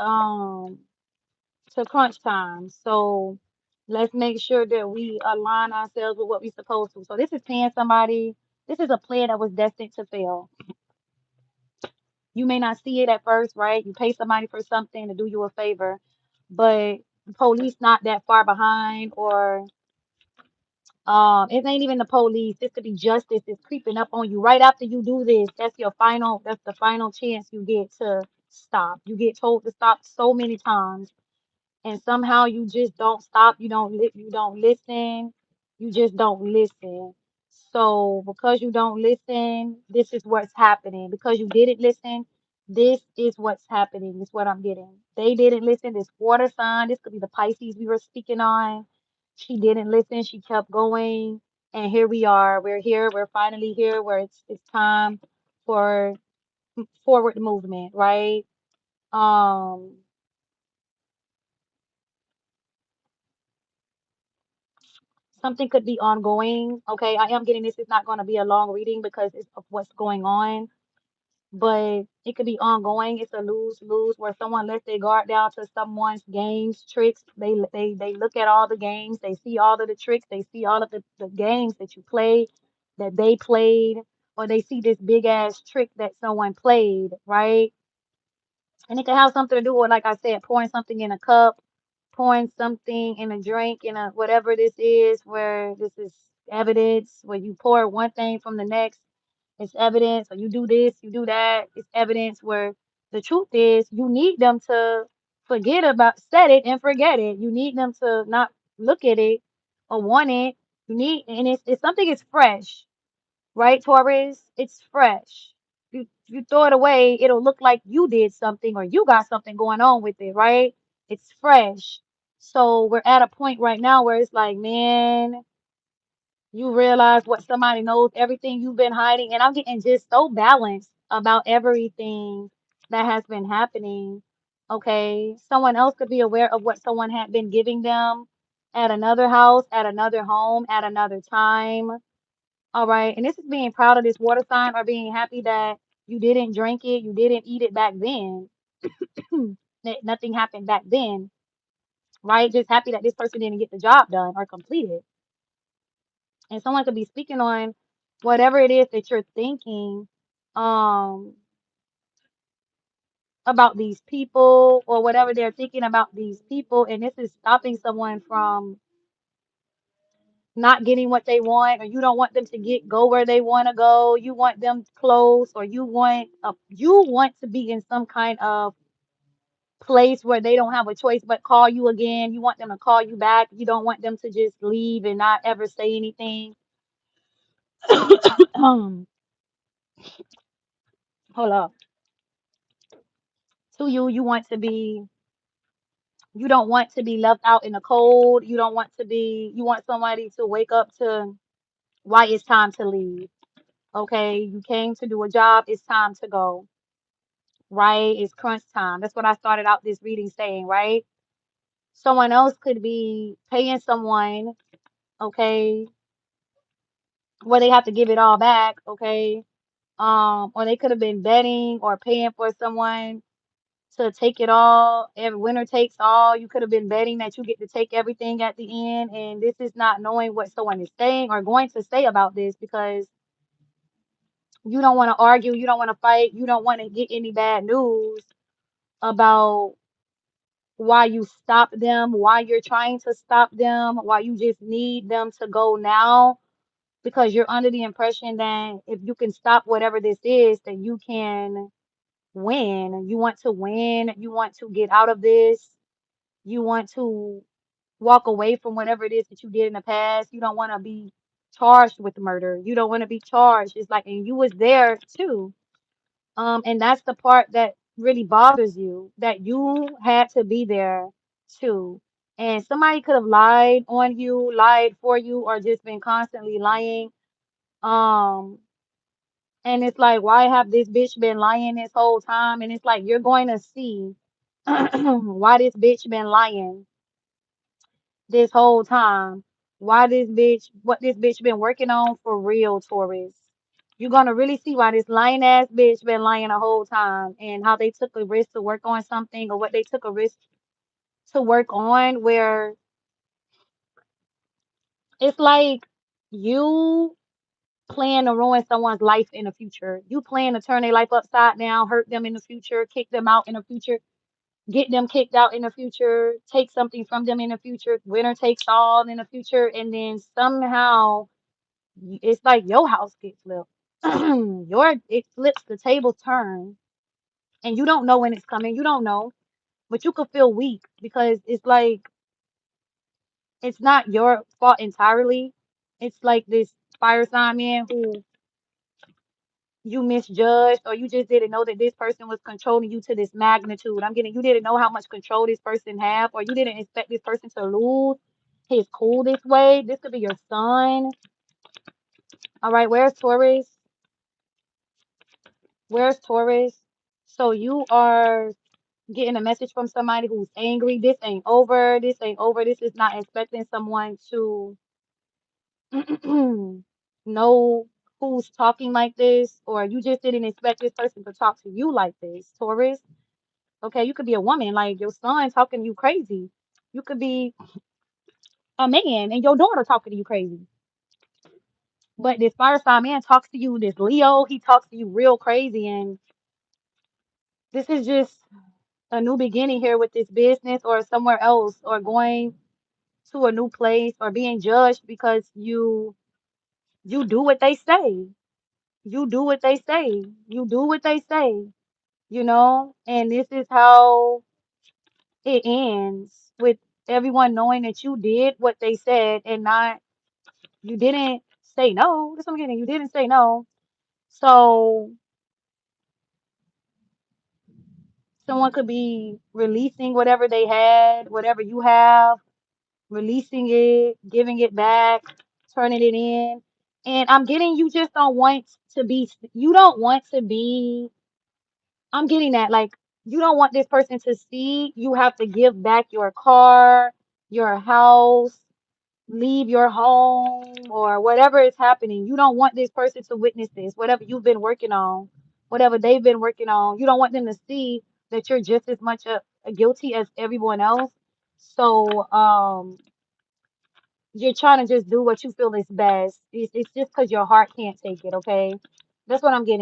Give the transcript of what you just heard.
to crunch time. So let's make sure that we align ourselves with what we're supposed to. So this is paying somebody. This is a plan that was destined to fail. You may not see it at first, right? You pay somebody for something to do you a favor, but the police not that far behind, or it ain't even the police. This could be justice is creeping up on you right after you do this. That's the final chance you get to stop. You get told to stop so many times, and somehow you just don't stop. You don't listen. You just don't listen. So because you don't listen, this is what's happening. Because you didn't listen, this is what's happening. Is what I'm getting. They didn't listen. This water sign, this could be the Pisces we were speaking on. She didn't listen. She kept going, and here we are. We're here. We're finally here. Where it's time for forward movement, right? Um. Something could be ongoing. Okay, I am getting this. It's not going to be a long reading because it's of what's going on, but it could be ongoing. It's a lose lose where someone lets their guard down to someone's games, tricks. They look at all the games. They see all of the tricks. They see all of the games that you played, that they played, or they see this big ass trick that someone played, right? And it can have something to do with, like I said, pouring something in a cup, pouring something in a drink, in a whatever this is, where this is evidence, where you pour one thing from the next, it's evidence, or you do this, you do that, it's evidence, where the truth is you need them to set it and forget it. You need them to not look at it or want it. And it's something is fresh, right, Taurus? It's fresh. You throw it away, it'll look like you did something or you got something going on with it, right? It's fresh. So we're at a point right now where it's like, man, you realize what somebody knows, everything you've been hiding, and I'm getting just so balanced about everything that has been happening. Okay, someone else could be aware of what someone had been giving them at another house, at another home, at another time. All right. And this is being proud of this water sign, or being happy that you didn't drink it, you didn't eat it back then. That nothing happened back then, right? Just happy that this person didn't get the job done or completed. And someone could be speaking on whatever it is that you're thinking um about these people, or whatever they're thinking about these people, and this is stopping someone from not getting what they want, or you don't want them to go where they want to go. You want them close, or you want to be in some kind of place where they don't have a choice but call you again. You want them to call you back. You don't want them to just leave and not ever say anything. Hold up. To you want to be, you don't want to be left out in the cold. You want somebody to wake up to why it's time to leave. Okay, you came to do a job, it's time to go. Right? It's crunch time. That's what I started out this reading saying, right? Someone else could be paying someone, okay, where they have to give it all back, okay? Or they could have been betting or paying for someone to take it all. Every winner takes all. You could have been betting that you get to take everything at the end, and this is not knowing what someone is saying or going to say about this, because you don't want to argue, you don't want to fight, you don't want to get any bad news about why you stop them, why you're trying to stop them, why you just need them to go now, because you're under the impression that if you can stop whatever this is, then you can win. You want to win, you want to get out of this, you want to walk away from whatever it is that you did in the past. You don't want to be charged with murder. You don't want to be charged. It's like, and you was there too. And that's the part that really bothers you, that you had to be there too. And somebody could have lied on you, lied for you, or just been constantly lying. Um, and it's like, why have this bitch been lying this whole time? And it's like, you're going to see why this bitch been lying this whole time. What this bitch been working on for real, Taurus. You're gonna really see why this lying ass bitch been lying the whole time, and how they took a risk to work on something, or what they took a risk to work on, where it's like you plan to ruin someone's life in the future. You plan to turn their life upside down, hurt them in the future, kick them out in the future, get them kicked out in the future, take something from them in the future, winner takes all in the future, and then somehow it's like your house gets flipped. It flips, the table turn, and you don't know when it's coming. You don't know, but you could feel weak because it's like it's not your fault entirely. It's like this fire sign man who you misjudged, or you just didn't know that this person was controlling you to this magnitude. I'm getting, you didn't know how much control this person have, or you didn't expect this person to lose his cool this way. This could be your son. All right, where's Taurus? Where's Taurus? So you are getting a message from somebody who's angry. This ain't over. This ain't over. This is not expecting someone to know who's talking like this, or you just didn't expect this person to talk to you like this, Taurus. Okay, you could be a woman, like your son talking to you crazy. You could be a man and your daughter talking to you crazy. But this fire sign man talks to you, this Leo, he talks to you real crazy. And this is just a new beginning here with this business or somewhere else, or going to a new place, or being judged because you do what they say. You do what they say. You do what they say, and this is how it ends, with everyone knowing that you did what they said, and not, you didn't say no. That's what I'm getting. You didn't say no. So someone could be releasing whatever they had, whatever you have, releasing it, giving it back, turning it in. And I'm getting, you just don't want to be, you don't want to be, I'm getting that, like, you don't want this person to see you have to give back your car, your house, leave your home, or whatever is happening. You don't want this person to witness this, whatever you've been working on, whatever they've been working on. You don't want them to see that you're just as much a guilty as everyone else. So you're trying to just do what you feel is best. It's just because your heart can't take it, okay? That's what I'm getting.